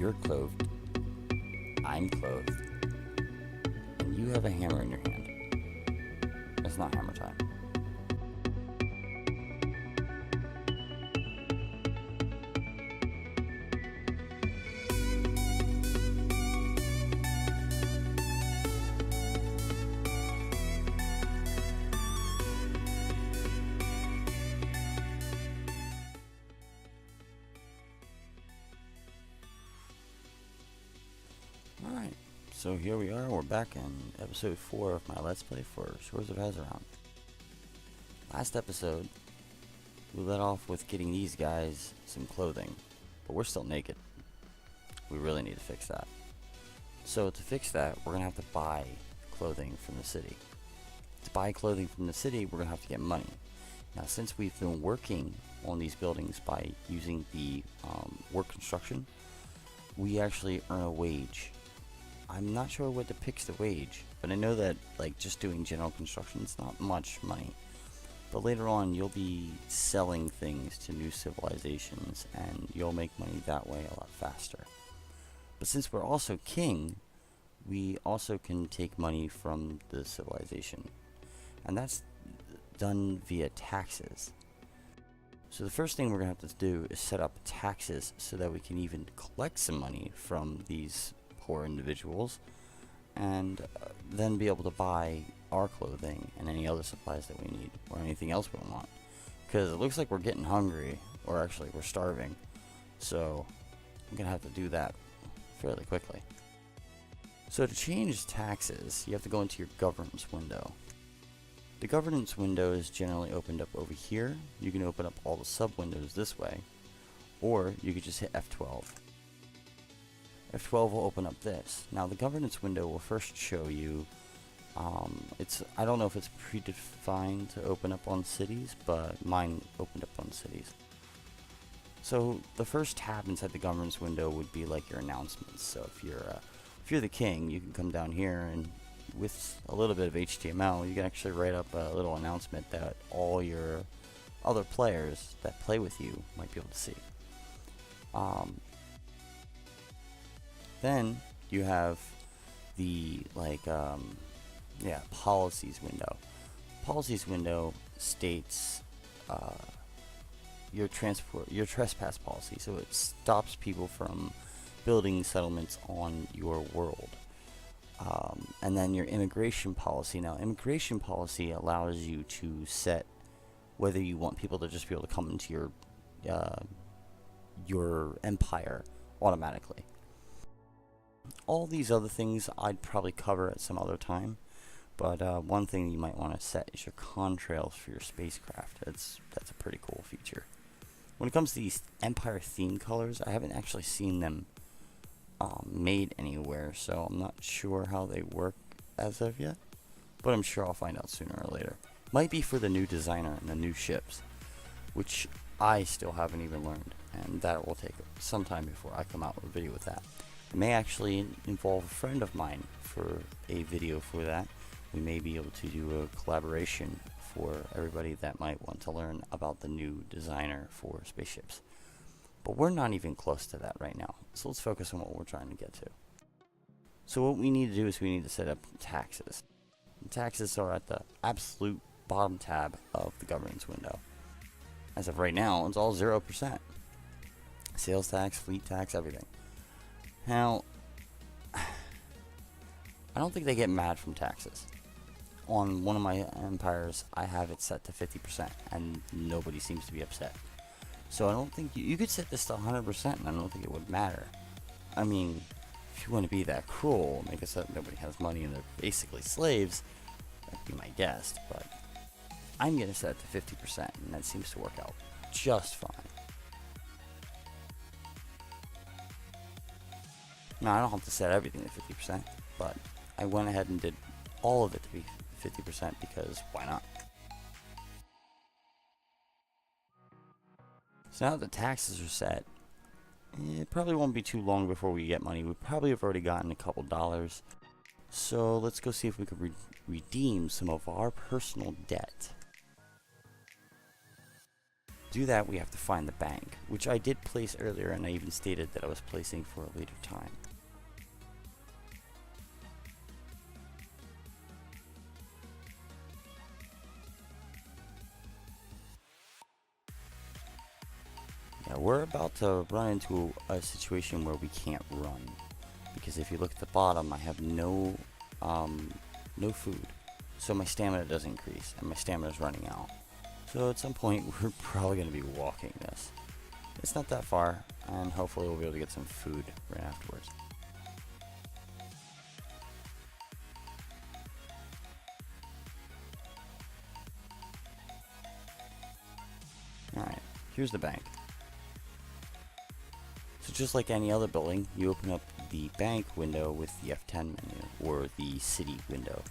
You're clothed. I'm clothed. And you have a hammer in your hand. It's not hammer time. Alright, so here we are, we're back in episode 4 of my Let's Play for Shores of Hazeron. Last episode, we let off with getting these guys some clothing, but we're still naked. We really need to fix that. So to fix that, we're going to have to buy clothing from the city. To buy clothing from the city, we're going to have to get money. Now since we've been working on these buildings by using the work construction, we actually earn a wage. I'm not sure what depicts the wage, but I know that like just doing general construction is not much money. But later on you'll be selling things to new civilizations and you'll make money that way a lot faster. But since we're also king, we also can take money from the civilization. And that's done via taxes. So the first thing we're going to have to do is set up taxes so that we can even collect some money from these poor individuals and then be able to buy our clothing and any other supplies that we need or anything else we want, because it looks like we're getting hungry, or actually we're starving, so I'm gonna have to do that fairly quickly. So to change taxes, you have to go into your governance window. The governance window is generally opened up over here. You can open up all the sub windows this way, or you could just hit F12. F12 will open up this. Now the governance window will first show you, I don't know if it's predefined to open up on cities, but mine opened up on cities. So the first tab inside the governance window would be like your announcements. So if you're the king, you can come down here and with a little bit of HTML, you can actually write up a little announcement that all your other players that play with you might be able to see. Then you have the policies window. Policies window states your trespass policy, so it stops people from building settlements on your world. And then your immigration policy. Now immigration policy allows you to set whether you want people to just be able to come into your empire automatically. All these other things I'd probably cover at some other time, but one thing you might want to set is your contrails for your spacecraft. That's a pretty cool feature. When it comes to these empire theme colors, I haven't actually seen them made anywhere, so I'm not sure how they work as of yet, but I'm sure I'll find out sooner or later. Might be for the new designer and the new ships, which I still haven't even learned, and that will take some time before I come out with a video with that. It may actually involve a friend of mine for a video for that. We may be able to do a collaboration for everybody that might want to learn about the new designer for spaceships. But we're not even close to that right now, so let's focus on what we're trying to get to. So what we need to do is we need to set up taxes. The taxes are at the absolute bottom tab of the governance window. As of right now, it's all 0%. Sales tax, fleet tax, everything. Now, I don't think they get mad from taxes. On one of my empires, I have it set to 50%, and nobody seems to be upset. So I don't think you could set this to 100%, and I don't think it would matter. I mean, if you want to be that cruel, make it so that nobody has money and they're basically slaves, that'd be my guess. But I'm gonna set it to 50%, and that seems to work out just fine. Now, I don't have to set everything to 50%, but I went ahead and did all of it to be 50% because why not? So now that the taxes are set, it probably won't be too long before we get money. We probably have already gotten a couple dollars. So let's go see if we can redeem some of our personal debt. To do that, we have to find the bank, which I did place earlier, and I even stated that I was placing for a later time. Yeah, we're about to run into a situation where we can't run, because if you look at the bottom, I have no food, so my stamina does increase, and my stamina is running out. So at some point, we're probably going to be walking this. It's not that far, and hopefully we'll be able to get some food right afterwards. Alright, here's the bank. So just like any other building, you open up the bank window with the F10 menu, or the city window.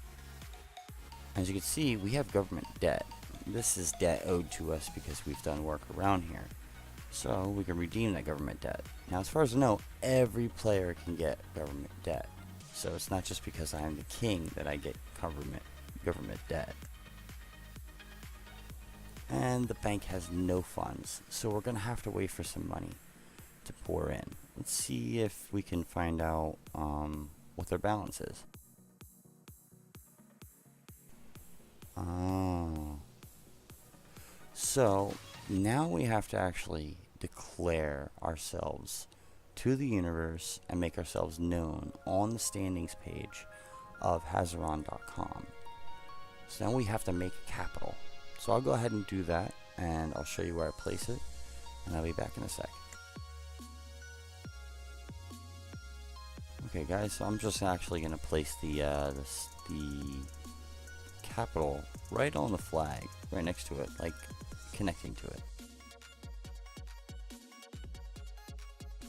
As you can see, we have government debt. This is debt owed to us because we've done work around here. So we can redeem that government debt. Now, as far as I know, every player can get government debt. So it's not just because I am the king that I get government debt. And the bank has no funds, so we're going to have to wait for some money to pour in. Let's see if we can find out what their balance is. Oh. So now we have to actually declare ourselves to the universe and make ourselves known on the standings page of Hazeron.com. So now we have to make a capital. So I'll go ahead and do that, and I'll show you where I place it, and I'll be back in a sec. Okay guys, so I'm just actually going to place the capital right on the flag, right next to it, like connecting to it.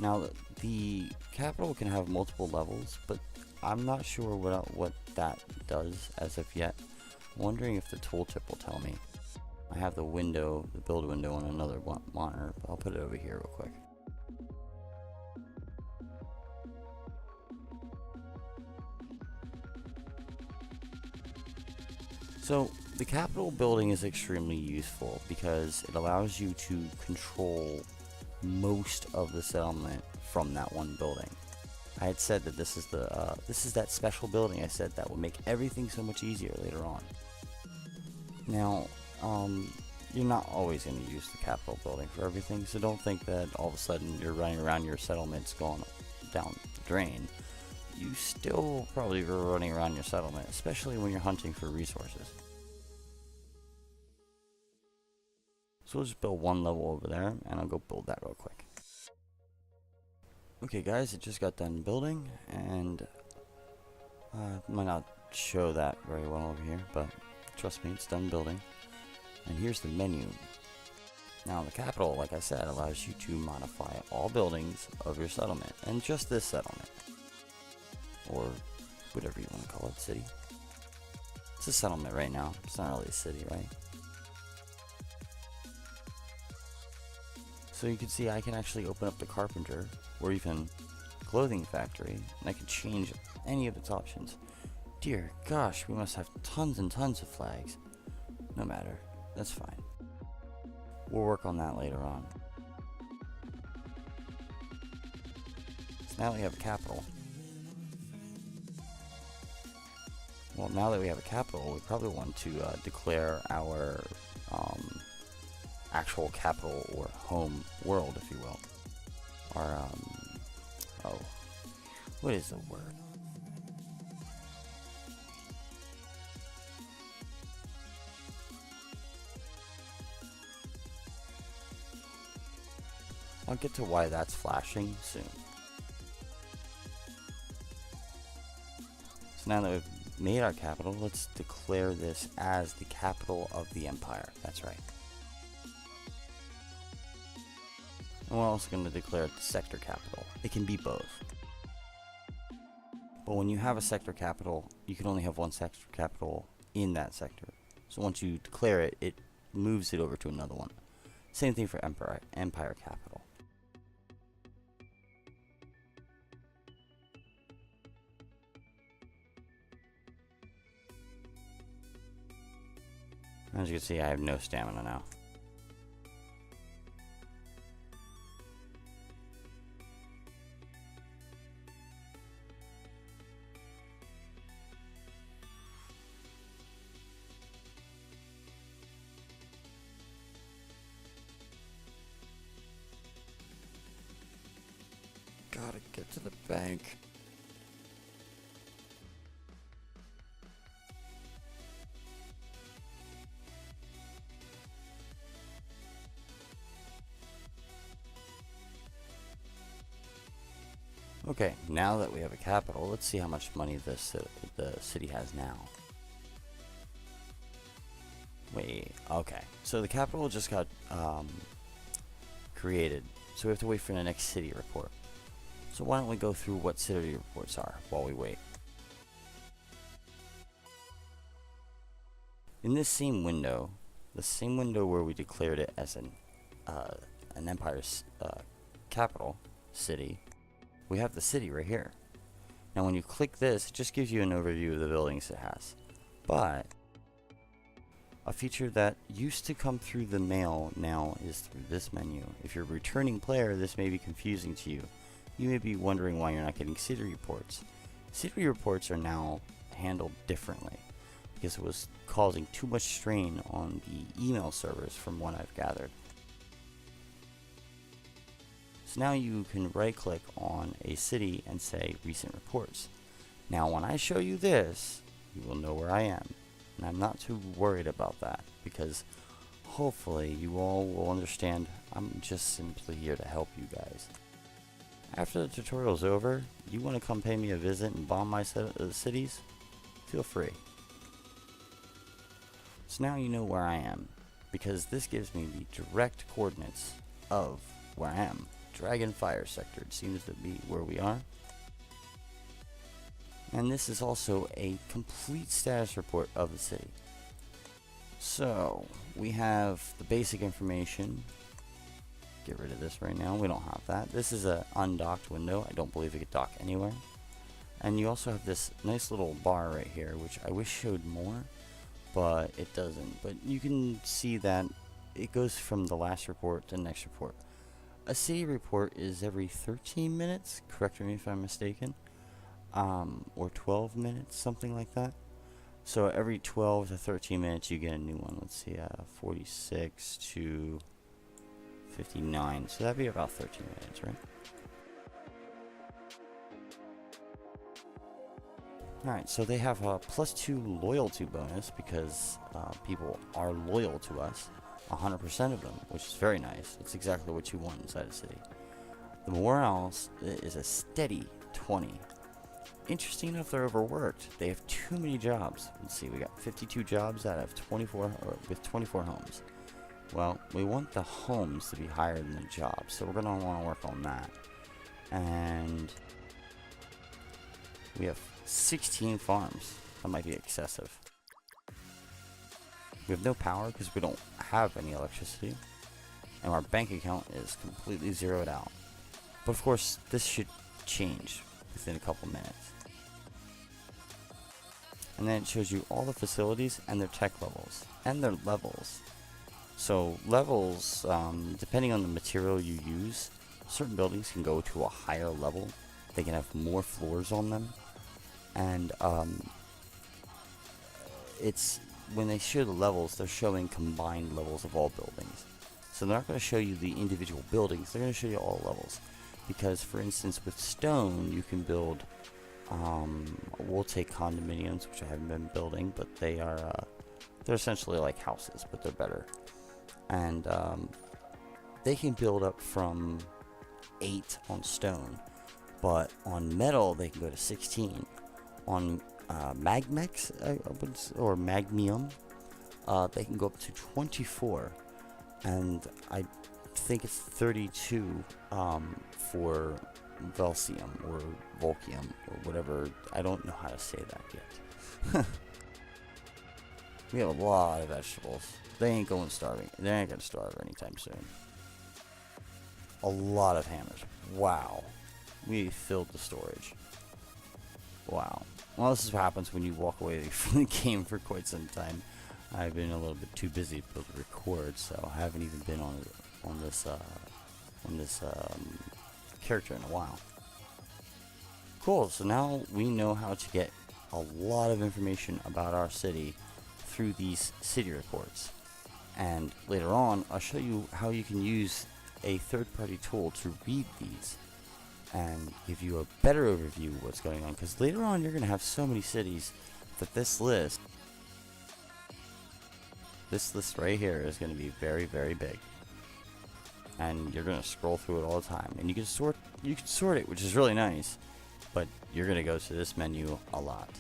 Now the capital can have multiple levels, but I'm not sure what that does as of yet. I'm wondering if the tooltip will tell me. I have the window, the build window on another monitor, but I'll put it over here real quick. So the Capitol building is extremely useful because it allows you to control most of the settlement from that one building. I had said that this is that special building I said that will make everything so much easier later on. Now, you're not always going to use the Capitol building for everything, so don't think that all of a sudden you're running around your settlements going down the drain. You still probably are running around your settlement, especially when you're hunting for resources. So we'll just build one level over there, and I'll go build that real quick. Okay guys, it just got done building, and might not show that very well over here, but trust me, it's done building. And here's the menu. Now the capital, like I said, allows you to modify all buildings of your settlement, and just this settlement, or whatever you want to call it, city. It's a settlement right now, it's not really a city, right? So you can see I can actually open up the carpenter, or even clothing factory, and I can change any of its options. Dear gosh, we must have tons and tons of flags. No matter, that's fine. We'll work on that later on. So now we have a capital. Well, now that we have a capital, we probably want to declare our actual capital, or home world, if you will. Our, oh, what is the word? I'll get to why that's flashing soon. So now that we've made our capital, let's declare this as the capital of the empire. That's right. And we're also going to declare it the sector capital. It can be both. But when you have a sector capital, you can only have one sector capital in that sector. So once you declare it, it moves it over to another one. Same thing for empire capital. As you can see, I have no stamina now. Gotta get to the bank. Okay, now that we have a capital, let's see how much money the city has now. Wait, okay. So the capital just got created, so we have to wait for the next city report. So why don't we go through what city reports are while we wait. In this same window, the same window where we declared it as an empire's capital city, we have the city right here. Now when you click this, it just gives you an overview of the buildings it has. But a feature that used to come through the mail now is through this menu. If you're a returning player, this may be confusing to you. You may be wondering why you're not getting city reports. City reports are now handled differently because it was causing too much strain on the email servers from what I've gathered. So now you can right click on a city and say recent reports. Now when I show you this, you will know where I am. And I'm not too worried about that because hopefully you all will understand I'm just simply here to help you guys. After the tutorial's over, you want to come pay me a visit and bomb my cities? Feel free. So now you know where I am, because this gives me the direct coordinates of where I am. Dragon Fire Sector seems to be where we are. And this is also a complete status report of the city. So, we have the basic information. Get rid of this right now, we don't have that. This is an undocked window, I don't believe it could dock anywhere. And you also have this nice little bar right here, which I wish showed more, but it doesn't. But you can see that it goes from the last report to the next report. A city report is every 13 minutes, correct me if I'm mistaken, or 12 minutes, something like that. So every 12 to 13 minutes you get a new one. Let's see, 46 to 59, so that'd be about 13 minutes, right? Alright, so they have a +2 loyalty bonus because people are loyal to us, 100% of them, which is very nice. It's exactly what you want inside a city. The morale is a steady 20. Interesting enough, they're overworked. They have too many jobs. Let's see, we got 52 jobs out of 24, with 24 homes. Well, we want the homes to be higher than the jobs, so we're going to want to work on that. And we have 16 farms. That might be excessive. We have no power because we don't have any electricity. And our bank account is completely zeroed out. But of course, this should change within a couple minutes. And then it shows you all the facilities and their tech levels. And their levels. So levels, depending on the material you use, certain buildings can go to a higher level. They can have more floors on them. And it's when they show the levels, they're showing combined levels of all buildings. So they're not going to show you the individual buildings, they're going to show you all levels. Because for instance with stone you can build, we'll take condominiums, which I haven't been building, but they're essentially like houses, but they're better. And they can build up from 8 on stone, but on metal they can go to 16. On Magmex, or Magmium, they can go up to 24, and I think it's 32 for Velcium or Volcium or whatever. I don't know how to say that yet. We have a lot of vegetables. They ain't going starving. They ain't gonna starve anytime soon. A lot of hammers. Wow. We filled the storage. Wow. Well, this is what happens when you walk away from the game for quite some time. I've been a little bit too busy to record, so I haven't even been on this character in a while. Cool. So now we know how to get a lot of information about our city through these city reports. And later on, I'll show you how you can use a third-party tool to read these. and give you a better overview of what's going on, because later on you're going to have so many cities that this list right here is going to be very, very big, and you're going to scroll through it all the time, and you can sort it, which is really nice, but you're going to go to this menu a lot.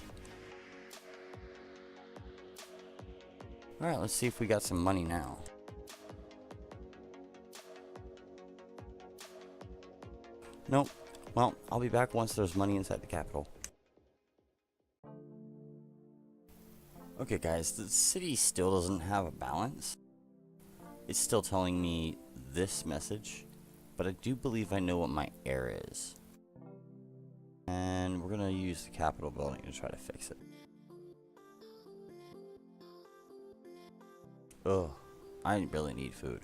Alright, let's see if we got some money now. Nope. Well, I'll be back once there's money inside the capital. Okay guys, the city still doesn't have a balance. It's still telling me this message, but I do believe I know what my error is. And we're gonna use the Capitol building to try to fix it. Ugh, I really need food.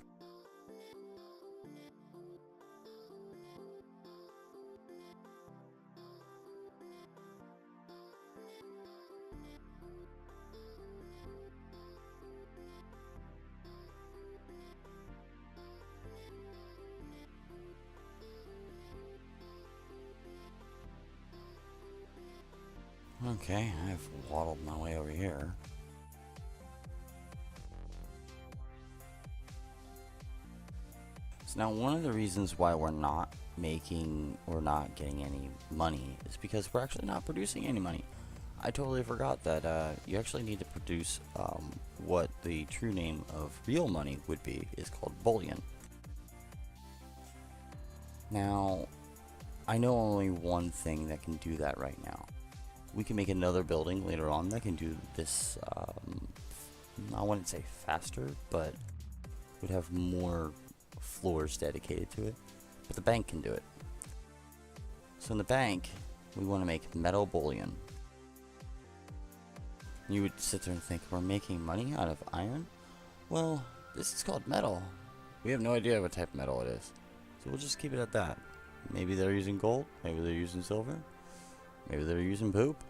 Okay, I've waddled my way over here. So now one of the reasons why we're not making or not getting any money is because we're actually not producing any money. I totally forgot that you actually need to produce what the true name of real money would be, is called bullion. Now, I know only one thing that can do that right now. We can make another building later on that can do this, I wouldn't say faster, but would have more floors dedicated to it. But the bank can do it. So in the bank, we want to make metal bullion. You would sit there and think, we're making money out of iron? Well, this is called metal. We have no idea what type of metal it is. So we'll just keep it at that. Maybe they're using gold, maybe they're using silver. Maybe they're using poop.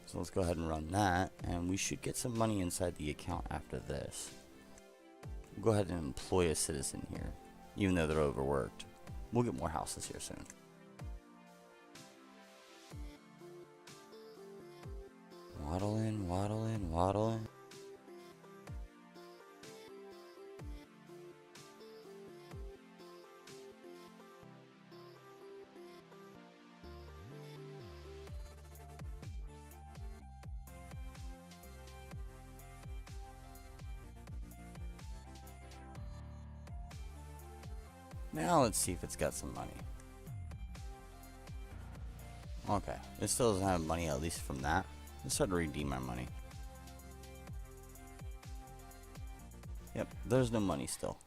So let's go ahead and run that, and we should get some money inside the account after this. We'll go ahead and employ a citizen here, even though they're overworked. We'll get more houses here soon. Waddle in, waddle in, waddle in. Now let's see if it's got some money. Okay, it still doesn't have money, at least from that. Let's try to redeem my money. Yep, there's no money still.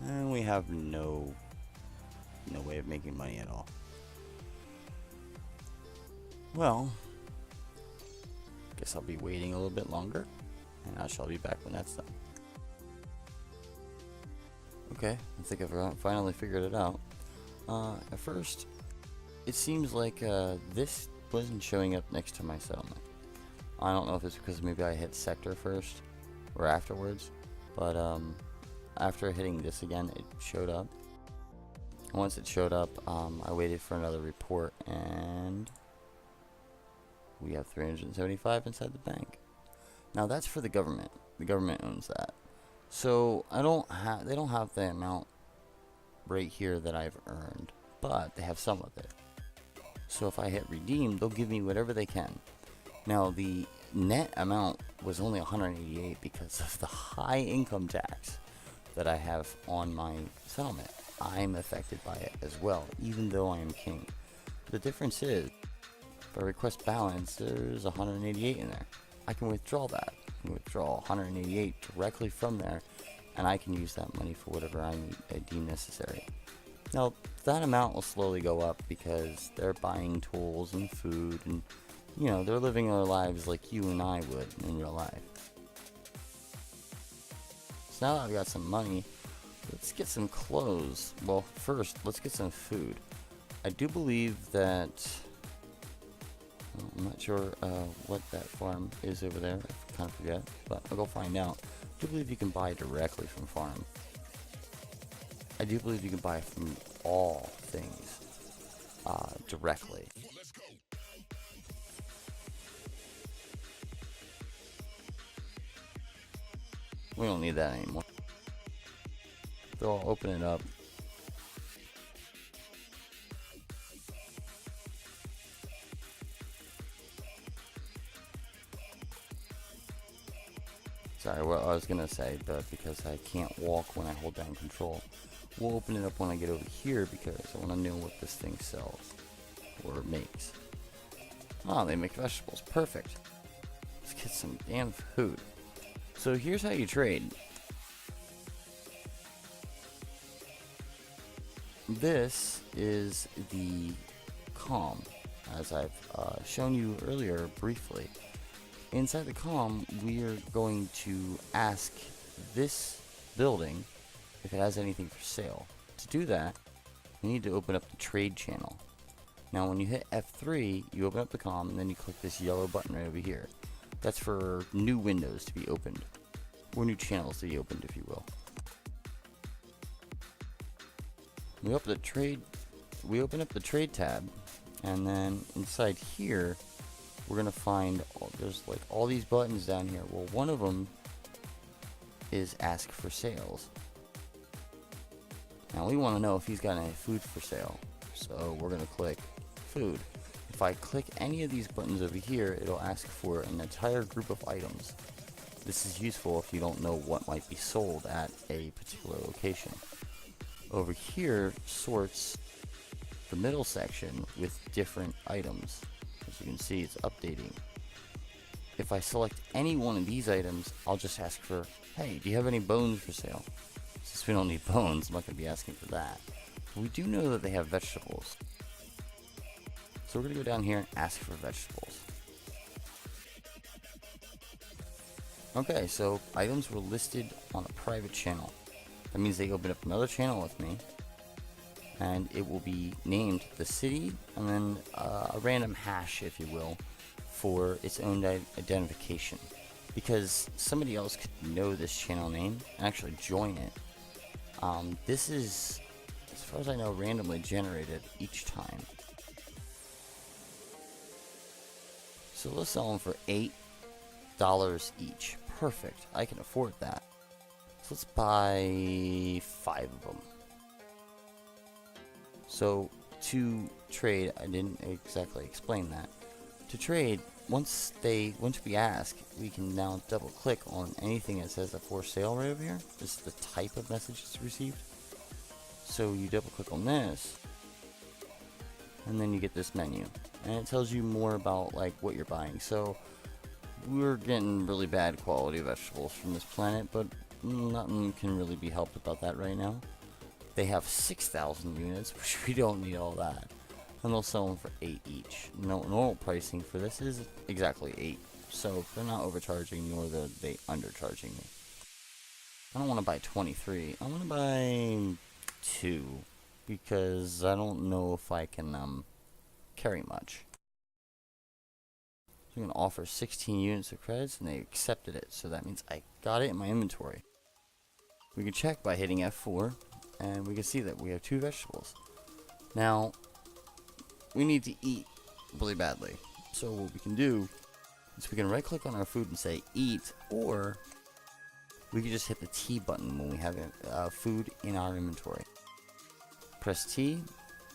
And we have no way of making money at all. Well, guess I'll be waiting a little bit longer, and I shall be back when that's done. Okay, I think I've finally figured it out. At first, it seems like this wasn't showing up next to my settlement. I don't know if it's because maybe I hit sector first or afterwards, but after hitting this again, it showed up. Once it showed up, I waited for another report, and we have 375 inside the bank. Now that's for the government. The government owns that. So they don't have the amount right here that I've earned, but they have some of it. So if I hit redeem, they'll give me whatever they can. Now the net amount was only 188 because of the high income tax that I have on my settlement. I'm affected by it as well, even though I am king. The difference is, if I request balance, there's 188 in there. I can withdraw that. I can withdraw 188 directly from there, and I can use that money for whatever I deem necessary. Now, that amount will slowly go up because they're buying tools and food, and, you know, they're living their lives like you and I would in real life. So now that I've got some money, let's get some clothes. Well, first, let's get some food. I do believe that... Well, I'm not sure what that farm is over there. I kind of forget, but I'll go find out. I do believe you can buy directly from farm. I do believe you can buy from all things directly. We don't need that anymore. So I'll open it up. Sorry, what I was gonna say, but because I can't walk when I hold down control, we'll open it up when I get over here because I want to know what this thing sells or makes. Oh, they make vegetables. Perfect. Let's get some damn food. So here's how you trade. This is the comm, as I've shown you earlier briefly. Inside the comm, we are going to ask this building if it has anything for sale. To do that, we need to open up the trade channel. Now when you hit F3, you open up the comm and then you click this yellow button right over here. That's for new windows to be opened, or new channels to be opened, if you will. We open up the trade tab, and then inside here we're gonna find there's like all these buttons down here. Well, one of them is ask for sales. Now we want to know if he's got any food for sale, so we're gonna click food. If I click any of these buttons over here, it'll ask for an entire group of items. This is useful if you don't know what might be sold at a particular location. Over here sorts the middle section with different items. As you can see, it's updating. If I select any one of these items, I'll just ask for, hey, do you have any bones for sale? Since we don't need bones, I'm not going to be asking for that. But we do know that they have vegetables. So we're going to go down here and ask for vegetables. Okay, so items were listed on a private channel. That means they open up another channel with me, and it will be named the city and then a random hash, if you will, for its own identification. Because somebody else could know this channel name and actually join it. This is, as far as I know, randomly generated each time. So let's sell them for $8 each. Perfect. I can afford that. So let's buy 5 of them. So to trade, I didn't exactly explain that. To trade, once we ask, we can now double click on anything that says a for sale right over here. This is the type of message it's received. So you double click on this, and then you get this menu, and it tells you more about like what you're buying. So we're getting really bad quality vegetables from this planet, but nothing can really be helped about that right now. They have 6,000 units, which we don't need all that. And they'll sell them for 8 each. Normal pricing for this is exactly 8. So they're not overcharging, nor are they undercharging me. I don't want to buy 23. I want to buy 2. Because I don't know if I can carry much. So I'm going to offer 16 units of credits, and they accepted it. So that means I got it in my inventory. We can check by hitting F4. And we can see that we have 2 vegetables. Now, we need to eat really badly. So what we can do is we can right click on our food and say eat, or we can just hit the T button when we have food in our inventory. Press T,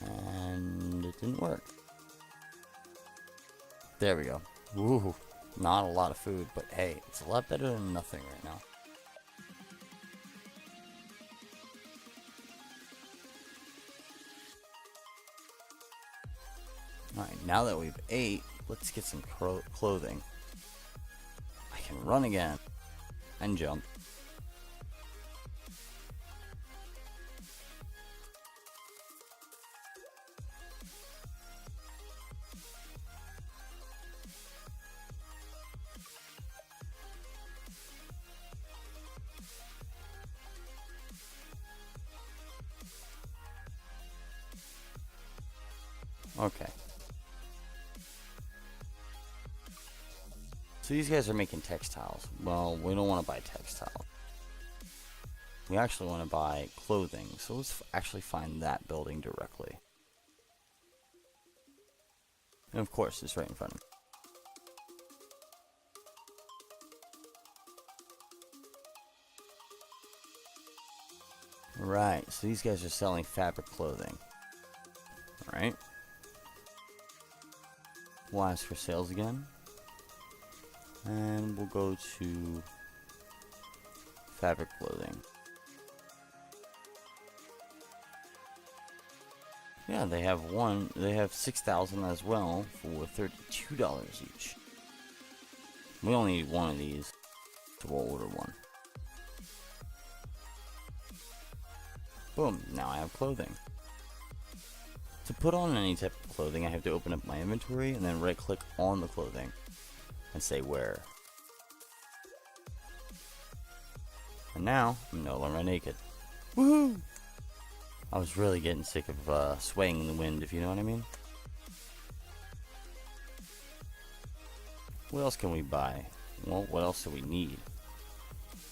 and it didn't work. There we go. Ooh, not a lot of food, but hey, it's a lot better than nothing right now. Alright, now that we've ate, let's get some clothing. I can run again. And jump. Okay. So these guys are making textiles. Well, we don't want to buy textiles. We actually want to buy clothing. So let's actually find that building directly. And of course, it's right in front of me. Right, so these guys are selling fabric clothing. Alright. We'll ask for sales again. And we'll go to fabric clothing. Yeah, they have 6,000 as well for $32 each. We only need one of these, so we'll order one. Boom, now I have clothing. To put on any type of clothing, I have to open up my inventory and then right click on the clothing and say wear. And now, I'm no longer naked. Woohoo! I was really getting sick of swaying in the wind, if you know what I mean. What else can we buy? Well, what else do we need?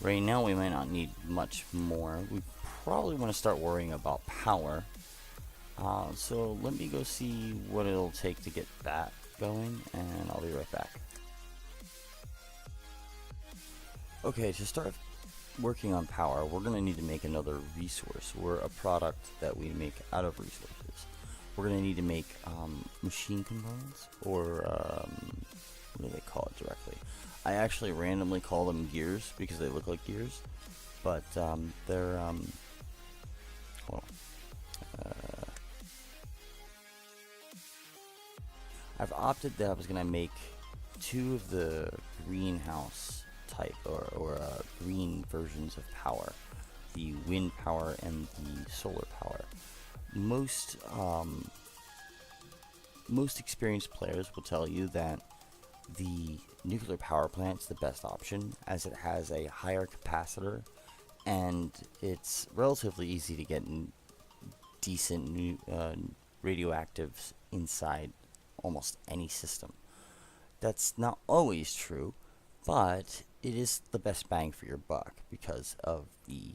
Right now we might not need much more. We probably want to start worrying about power. So let me go see what it'll take to get that going, and I'll be right back. Okay, to start working on power, we're going to need to make another resource. We're a product that we make out of resources. We're going to need to make machine components, or what do they call it directly? I actually randomly call them gears because they look like gears, but they're I've opted that I was going to make two of the greenhouse type or green versions of power, the wind power and the solar power. Most experienced players will tell you that the nuclear power plant is the best option, as it has a higher capacitor and it's relatively easy to get decent radioactives inside almost any system. That's not always true, but it is the best bang for your buck because of the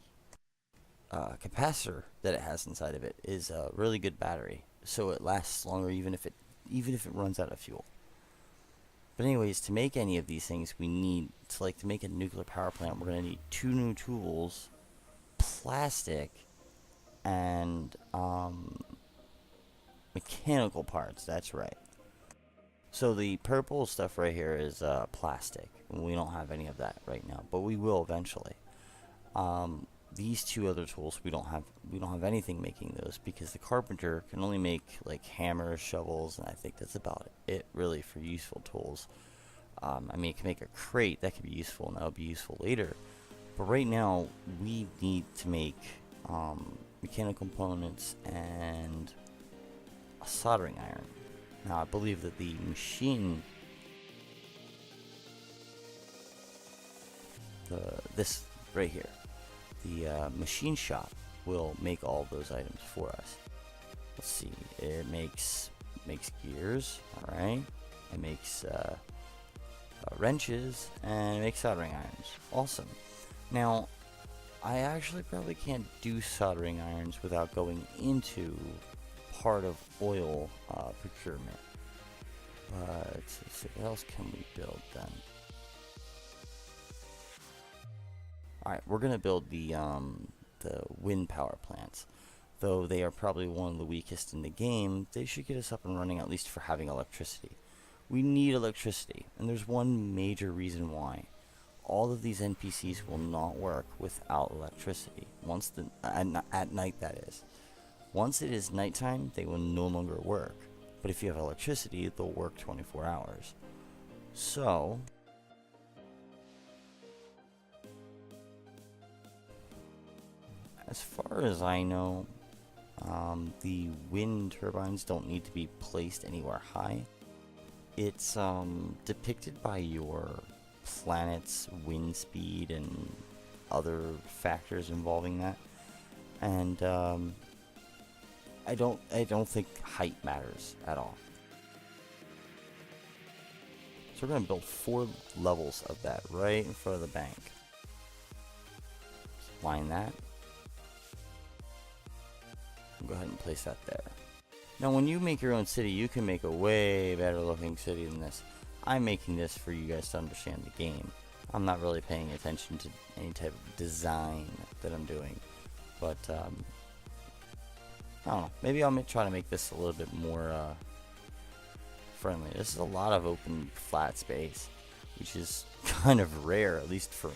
capacitor that it has inside of it is a really good battery, so it lasts longer even if it runs out of fuel. But anyways, to make any of these things, we need to make a nuclear power plant. We're gonna need 2 new tools, plastic, and mechanical parts. That's right. So the purple stuff right here is plastic. We don't have any of that right now, but we will eventually. These 2 other tools, we don't have anything making those, because the carpenter can only make like hammers, shovels, and I think that's about it really for useful tools. I mean, it can make a crate that could be useful, and that'll be useful later. But right now, we need to make mechanical components and a soldering iron. Now, I believe that the machine, this right here, the machine shop will make all of those items for us. Let's see, it makes gears, all right. It makes wrenches, and it makes soldering irons. Awesome. Now, I actually probably can't do soldering irons without going into part of oil procurement. But let's see, what else can we build then? Alright, we're gonna build the wind power plants. Though they are probably one of the weakest in the game, they should get us up and running, at least for having electricity. We need electricity, and there's one major reason why. All of these NPCs will not work without electricity. At night, that is. Once it is nighttime, they will no longer work. But if you have electricity, they'll work 24 hours. So, as far as I know, the wind turbines don't need to be placed anywhere high. It's depicted by your planet's wind speed and other factors involving that. And I don't think height matters at all. So we're going to build 4 levels of that right in front of the bank. Line that. Go ahead and place that there. Now when you make your own city, you can make a way better looking city than this. I'm making this for you guys to understand the game. I'm not really paying attention to any type of design that I'm doing. But, I don't know. Maybe I'll try to make this a little bit more friendly. This is a lot of open, flat space, which is kind of rare, at least for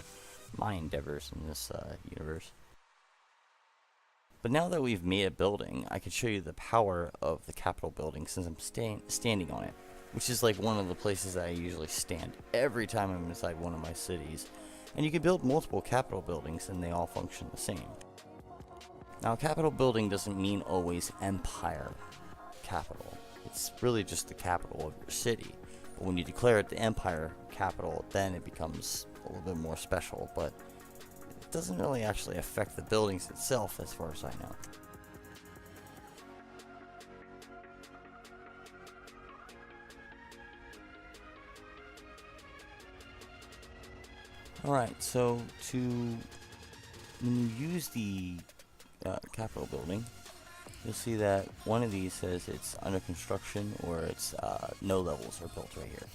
my endeavors in this universe. But now that we've made a building, I can show you the power of the Capitol building since I'm standing on it, which is like one of the places that I usually stand every time I'm inside one of my cities. And you can build multiple Capitol buildings and they all function the same. Now, Capitol building doesn't mean always Empire Capital. It's really just the capital of your city. But when you declare it the Empire Capital, then it becomes a little bit more special. But it doesn't really actually affect the buildings itself as far as I know. Alright, so when you use the Capitol building, you'll see that one of these says it's under construction or it's no levels are built right here.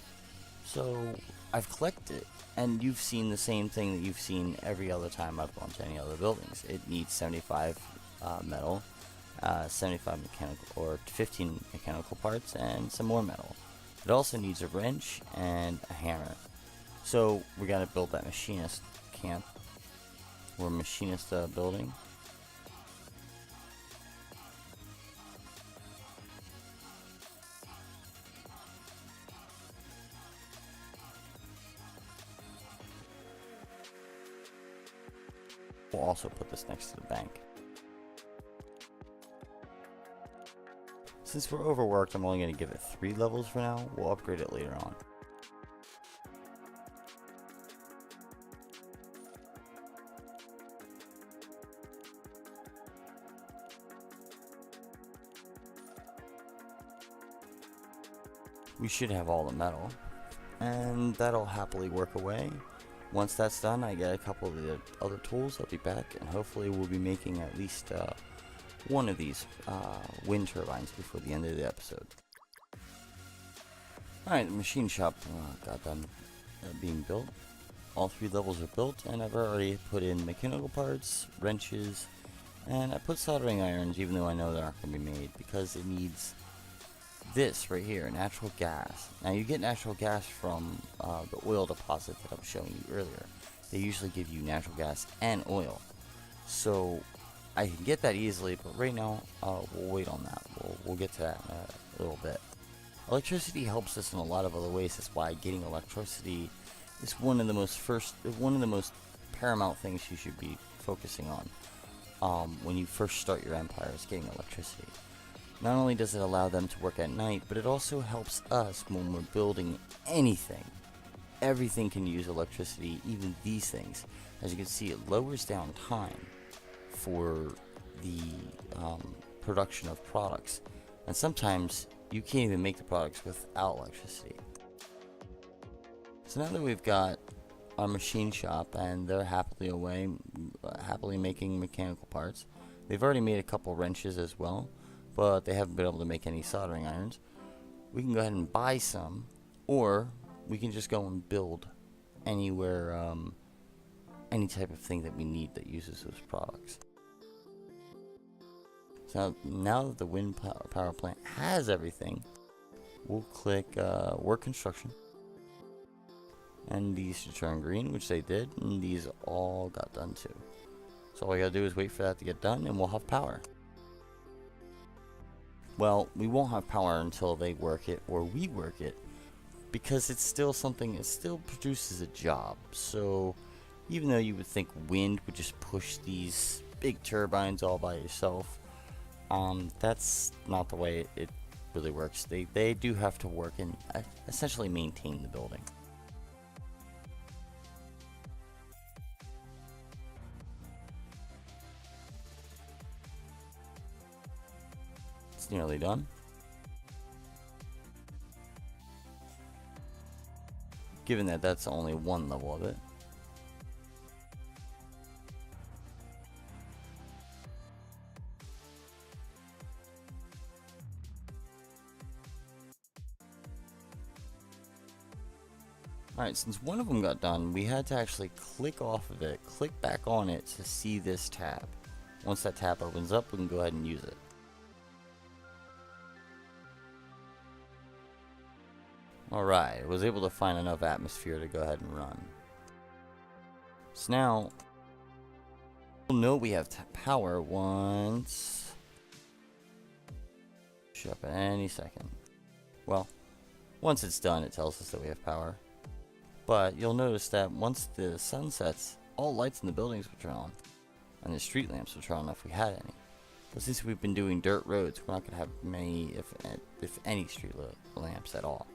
So I've collected, and you've seen the same thing that you've seen every other time I've gone to any other buildings. It needs 75 metal, 75 mechanical, or 15 mechanical parts, and some more metal. It also needs a wrench and a hammer. So we gotta build that machinist camp, or machinist building. We'll also put this next to the bank. Since we're overworked, I'm only going to give it 3 levels for now. We'll upgrade it later on. We should have all the metal, and that'll happily work away. Once that's done, I get a couple of the other tools. I'll be back, and hopefully we'll be making at least one of these wind turbines before the end of the episode. Alright, the machine shop got done being built. All 3 levels are built, and I've already put in mechanical parts, wrenches, and I put soldering irons, even though I know they're not going to be made, because it needs this right here, natural gas. Now you get natural gas from the oil deposit that I was showing you earlier. They usually give you natural gas and oil, so I can get that easily, but right now we'll wait on that. We'll get to that in a little bit. Electricity helps us in a lot of other ways. That's why getting electricity is one of the most paramount things you should be focusing on when you first start your empire, is getting electricity. Not only does it allow them to work at night, but it also helps us when we're building anything. Everything can use electricity, even these things. As you can see, it lowers down time for the production of products. And sometimes you can't even make the products without electricity. So now that we've got our machine shop and they're happily away, happily making mechanical parts, they've already made a couple wrenches as well, but they haven't been able to make any soldering irons. We can go ahead and buy some, or we can just go and build anywhere, any type of thing that we need that uses those products. So now that the wind power plant has everything, we'll click work construction, and these should turn green, which they did, and these all got done too. So all we gotta do is wait for that to get done, and we'll have power. Well, we won't have power until they work it or we work it, because it's still something, it still produces a job. So even though you would think wind would just push these big turbines all by yourself, that's not the way it really works. They do have to work and essentially maintain the building. It's nearly done. given that that's only one level of it. Alright, since one of them got done, we had to actually click off of it, click back on it to see this tab. Once that tab opens up, we can go ahead and use it. Alright, was able to find enough atmosphere to go ahead and run. So now, we'll know we have power once. Show up at any second. Well, once it's done, it tells us that we have power. But you'll notice that once the sun sets, all lights in the buildings will turn on, and the street lamps will turn on if we had any. But since we've been doing dirt roads, we're not going to have many, if any, street lamps at all.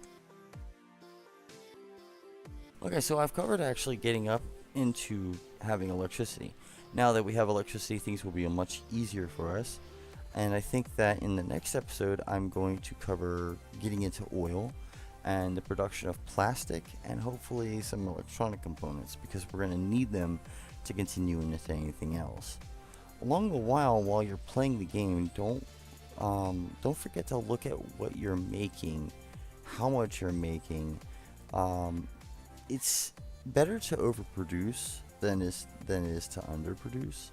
Okay, so I've covered actually getting up into having electricity. Now that we have electricity, things will be much easier for us. And I think that in the next episode, I'm going to cover getting into oil and the production of plastic and hopefully some electronic components, because we're going to need them to continue into anything else. Along the while you're playing the game, don't forget to look at what you're making, how much you're making. It's better to overproduce than it is to underproduce.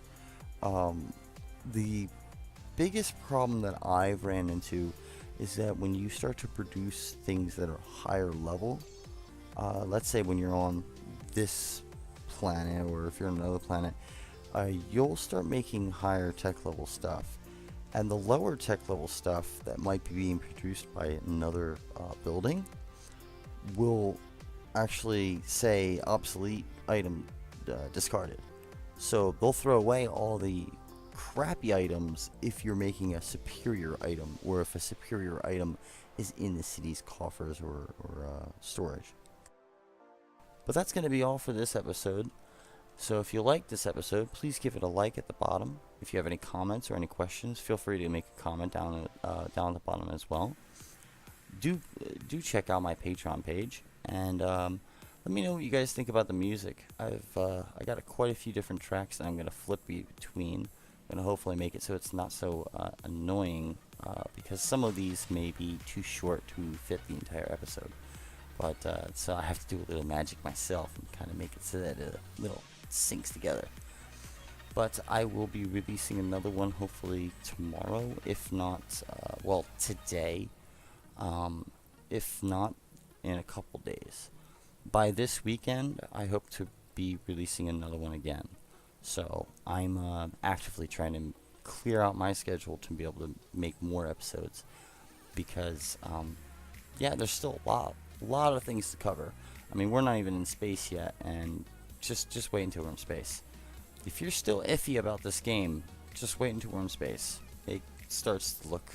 The biggest problem that I've ran into is that when you start to produce things that are higher level, let's say when you're on this planet, or if you're on another planet, you'll start making higher tech level stuff, and the lower tech level stuff that might be being produced by another building will actually say obsolete item discarded. So they'll throw away all the crappy items if you're making a superior item, or if a superior item is in the city's coffers or storage. But that's going to be all for this episode. So if you like this episode, please give it a like at the bottom. If you have any comments or any questions, feel free to make a comment down at the bottom as well. Do check out my Patreon page, and let me know what you guys think about the music. I got quite a few different tracks that I'm going to flip between. I'm going to hopefully make it so it's not so annoying, because some of these may be too short to fit the entire episode. But so I have to do a little magic myself and kind of make it so that it little syncs together. But I will be releasing another one hopefully tomorrow, if not, well, today, if not in a couple days. By this weekend, I hope to be releasing another one again. So I'm actively trying to clear out my schedule to be able to make more episodes, because yeah, there's still a lot of things to cover. I mean, we're not even in space yet, and just wait until we're in space. If you're still iffy about this game, just wait until we're in space. It starts to look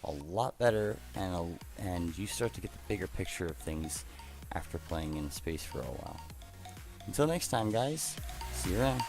a lot better, and you start to get the bigger picture of things after playing in space for a while. Until next time, guys, see you around.